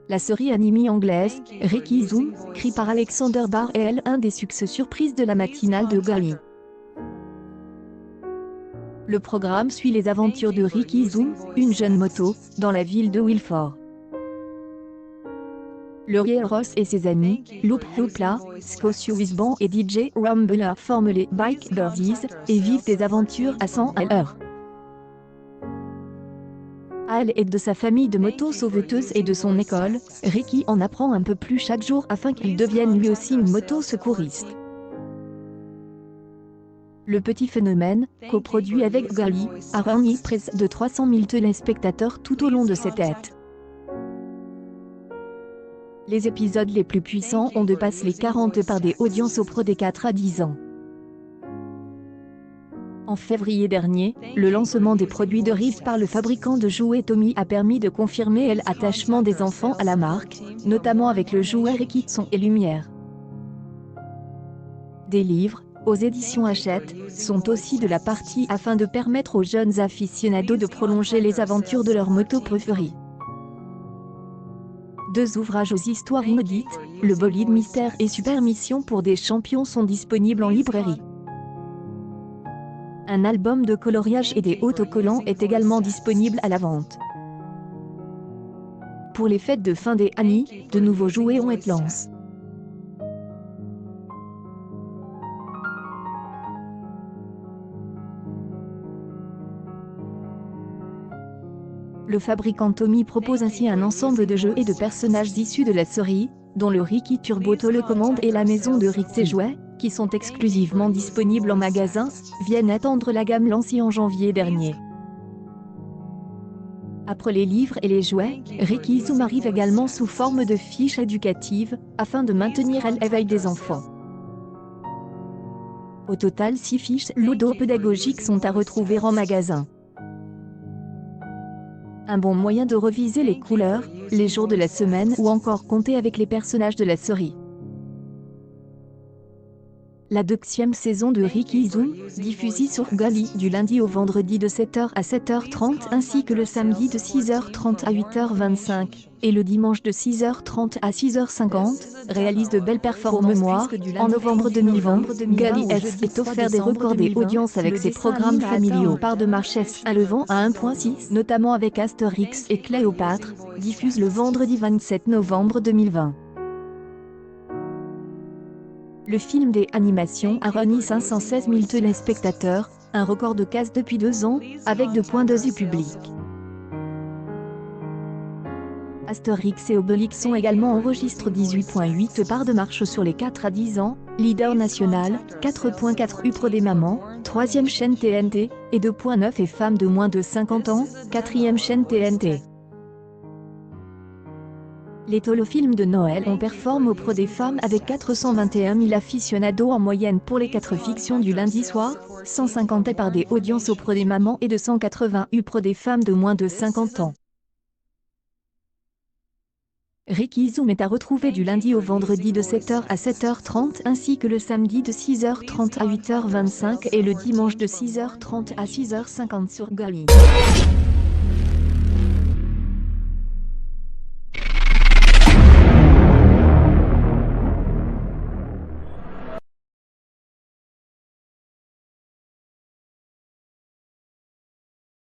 La série animée anglaise, Ricky Zoom, créée par Alexander Barr est un des succès surprises de la matinale de Gary. Le programme suit les aventures de Ricky Zoom, une jeune moto, dans la ville de Wilford. Laurie Ross et ses amis, Loop Hoopla, Scotia Wisbon et DJ Rumbler forment les Bike Birdies et vivent des aventures à 100 à l'heure. À elle et de sa famille de motos sauveteuses et de son école, Ricky en apprend un peu plus chaque jour afin qu'il devienne lui aussi une moto secouriste. Le petit phénomène, coproduit avec Gary, a réuni près de 300 000 téléspectateurs tout au long de cette tête. Les épisodes les plus puissants ont dépassé les 40 par des audiences auprès des 4 à 10 ans. En février dernier, le lancement des produits de Reeves par le fabricant de jouets Tommy a permis de confirmer l'attachement des enfants à la marque, notamment avec le jouet Ricky Son et Lumière. Des livres, aux éditions Hachette, sont aussi de la partie afin de permettre aux jeunes aficionados de prolonger les aventures de leur moto préférée. 2 ouvrages aux histoires inédites, Le bolide mystère et Super Mission pour des champions sont disponibles en librairie. Un album de coloriage et des autocollants est également disponible à la vente. Pour les fêtes de fin d'année, de nouveaux jouets ont été lancés. Le fabricant Tommy propose ainsi un ensemble de jeux et de personnages issus de la série, dont le Ricky Turbo Télécommande et la maison de Rick et Jouets, qui sont exclusivement disponibles en magasin, viennent attendre la gamme lancée en janvier dernier. Après les livres et les jouets, Ricky Zoom arrive également sous forme de fiches éducatives, afin de maintenir l'éveil des enfants. Au total 6 fiches ludopédagogiques sont à retrouver en magasin. Un bon moyen de reviser les couleurs, les jours de la semaine ou encore compter avec les personnages de la série. La 2e saison de Ricky Zoom, diffusée sur Gulli du lundi au vendredi de 7h à 7h30 ainsi que le samedi de 6h30 à 8h25, et le dimanche de 6h30 à 6h50, réalise de belles performances. En novembre 2020, Gulli est offert des records des audiences avec ses programmes familiaux. Part de marché élevant à 1.6, notamment avec Astérix et Cléopâtre, diffuse le vendredi 27 novembre 2020. Le film des animations a réuni 516 000 téléspectateurs, un record de casse depuis 2 ans, avec 2,2 du public. Astérix et Obélix sont également enregistrent 18,8 parts de marche sur les 4 à 10 ans, leader national, 4,4 pour des mamans, 3e chaîne TNT, et 2,9 et femmes de moins de 50 ans, 4e chaîne TNT. Les téléfilms de Noël ont performé auprès des femmes avec 421 000 aficionados en moyenne pour les 4 fictions du lundi soir, 150 par des audiences auprès des mamans et 280 auprès des femmes de moins de 50 ans. Ricky Zoom est à retrouver du lundi au vendredi de 7h à 7h30 ainsi que le samedi de 6h30 à 8h25 et le dimanche de 6h30 à 6h50 sur Gulli.